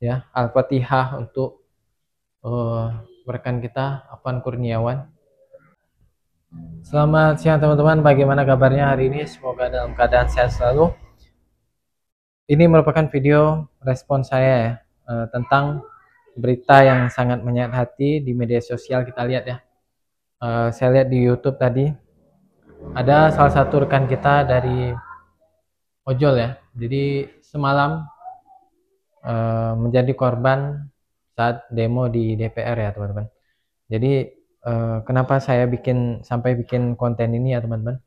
Ya, Al-Fatihah untuk eh, rekan kita Afan Kurniawan. Selamat siang teman-teman, bagaimana kabarnya hari ini? Semoga dalam keadaan sehat selalu. Ini merupakan video respon saya ya, tentang berita yang sangat menyayat hati di media sosial. Kita lihat ya. Saya lihat di YouTube tadi ada salah satu rekan kita dari ojol ya. Jadi semalam menjadi korban saat demo di DPR ya teman-teman. Jadi kenapa saya bikin konten ini ya teman-teman?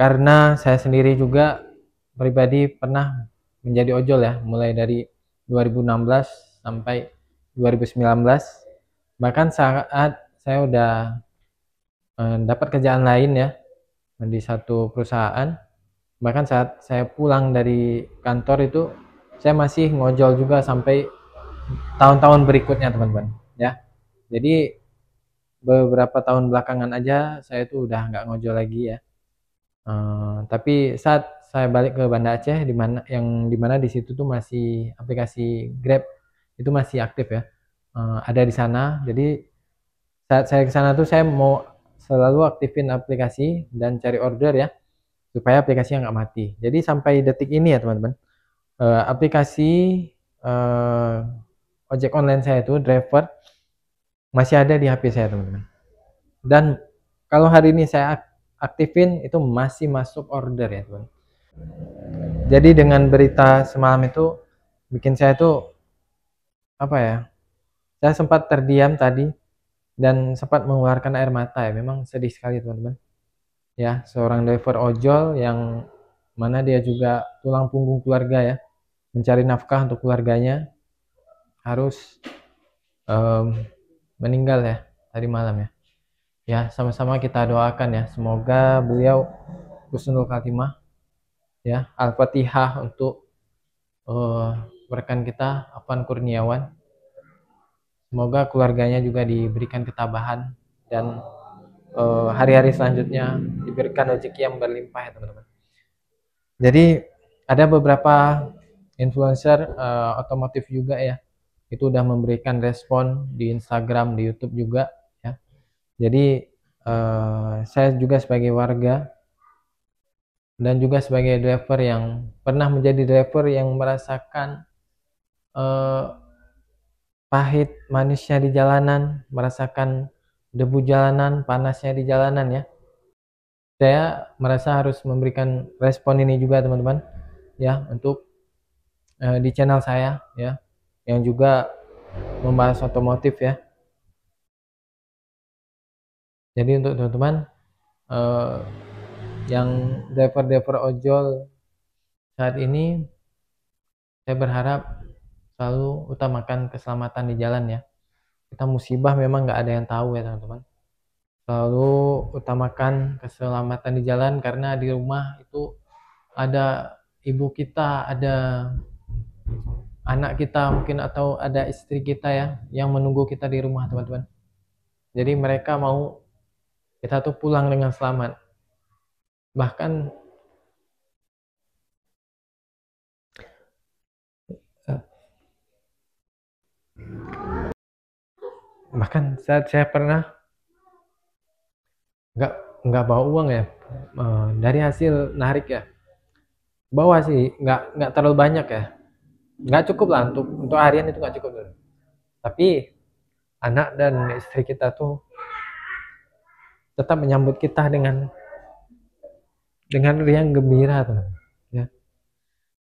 Karena saya sendiri juga pribadi pernah menjadi ojol ya, mulai dari 2016 sampai 2019. Bahkan saat saya udah dapat kerjaan lain ya di satu perusahaan, bahkan saat saya pulang dari kantor itu saya masih ngojol juga sampai tahun-tahun berikutnya teman-teman ya. Jadi beberapa tahun belakangan aja saya tuh udah nggak ngojol lagi ya. Tapi saat saya balik ke Banda Aceh di mana di situ tuh masih aplikasi Grab itu masih aktif ya. Ada di sana. Jadi saat saya ke sana tuh saya mau selalu aktifin aplikasi dan cari order ya supaya aplikasinya nggak mati. Jadi sampai detik ini ya teman-teman, aplikasi eh, ojek online saya itu driver masih ada di HP saya teman-teman. Dan kalau hari ini saya aktifin itu masih masuk order ya teman. Jadi dengan berita semalam itu bikin saya tuh apa ya? Saya sempat terdiam tadi dan sempat mengeluarkan air mata ya. Memang sedih sekali teman-teman. Ya, seorang driver ojol yang mana dia juga tulang punggung keluarga ya, mencari nafkah untuk keluarganya harus em, meninggal ya tadi malam ya. Ya, sama-sama kita doakan ya, semoga beliau husnul khatimah ya. Al-Fatihah untuk eh, rekan kita Afan Kurniawan. Semoga keluarganya juga diberikan ketabahan dan hari-hari selanjutnya diberikan rezeki yang berlimpah ya teman-teman. Jadi ada beberapa influencer otomotif juga ya, itu udah memberikan respon di Instagram, di YouTube juga ya. Jadi saya juga sebagai warga dan juga sebagai driver yang pernah menjadi driver yang merasakan eh, pahit manisnya di jalanan, merasakan debu jalanan, panasnya di jalanan ya. Saya merasa harus memberikan respon ini juga teman-teman ya untuk di channel saya ya yang juga membahas otomotif ya. Jadi untuk teman-teman eh, yang driver-driver ojol saat ini, saya berharap selalu utamakan keselamatan di jalan ya. Kita musibah memang nggak ada yang tahu ya teman-teman. Selalu utamakan keselamatan di jalan karena di rumah itu ada ibu kita, ada anak kita mungkin atau ada istri kita ya yang menunggu kita di rumah teman-teman. Jadi mereka mau kita tuh pulang dengan selamat. Bahkan eh, bahkan saat saya pernah nggak nggak bawa uang ya, dari hasil narik ya bawa sih nggak terlalu banyak ya, nggak cukup lah untuk harian itu nggak cukup. Tapi anak dan istri kita tuh tetap menyambut kita dengan riang gembira tuh ya.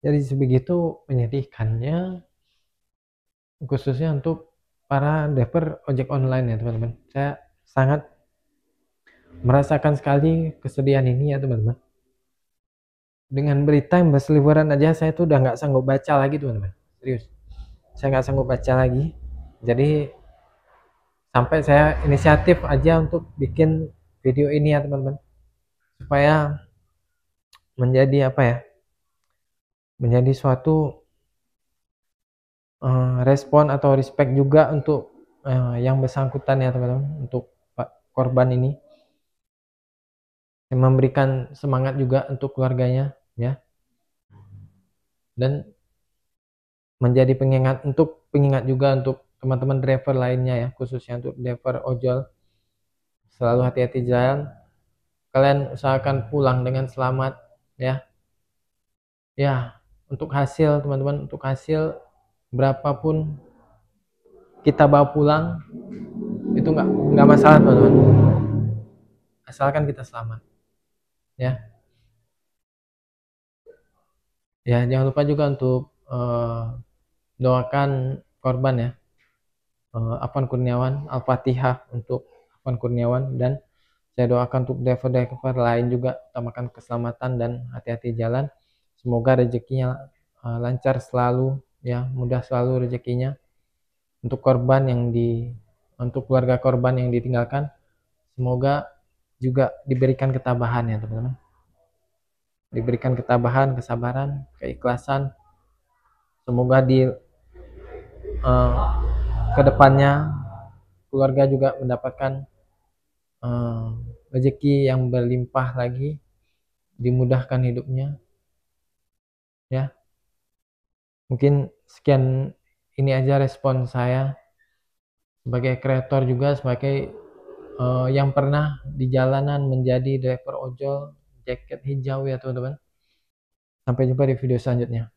Jadi sebegitu menyedihkannya, khususnya untuk para driver ojek online ya teman-teman. Saya sangat merasakan sekali kesedihan ini ya teman-teman. Dengan berita yang berseliweran aja saya tuh udah nggak sanggup baca lagi teman-teman. Serius, saya nggak sanggup baca lagi. Jadi sampai saya inisiatif aja untuk bikin video ini ya teman-teman, supaya menjadi apa ya, menjadi suatu respon atau respect juga untuk yang bersangkutan ya teman-teman, untuk pak korban ini, yang memberikan semangat juga untuk keluarganya ya. Dan menjadi pengingat juga untuk teman-teman driver lainnya ya, khususnya untuk driver ojol. Selalu hati-hati jalan, kalian usahakan pulang dengan selamat ya. Ya, untuk hasil teman-teman, untuk hasil berapapun kita bawa pulang itu nggak masalah teman-teman, asalkan kita selamat ya. Ya, jangan lupa juga untuk doakan korban ya, Afwan Kurniawan, Al-Fatihah untuk Afwan Kurniawan, dan saya doakan untuk driver-driver lain juga, utamakan keselamatan dan hati-hati jalan. Semoga rezekinya lancar selalu ya, mudah selalu rezekinya. Untuk untuk keluarga korban yang ditinggalkan, semoga juga diberikan ketabahan ya teman-teman. Diberikan ketabahan, kesabaran, keikhlasan. Semoga di kedepannya keluarga juga mendapatkan rezeki yang berlimpah lagi, dimudahkan hidupnya ya. Mungkin sekian ini aja respon saya sebagai kreator juga, sebagai yang pernah di jalanan menjadi driver ojol jaket hijau ya teman-teman. Sampai jumpa di video selanjutnya.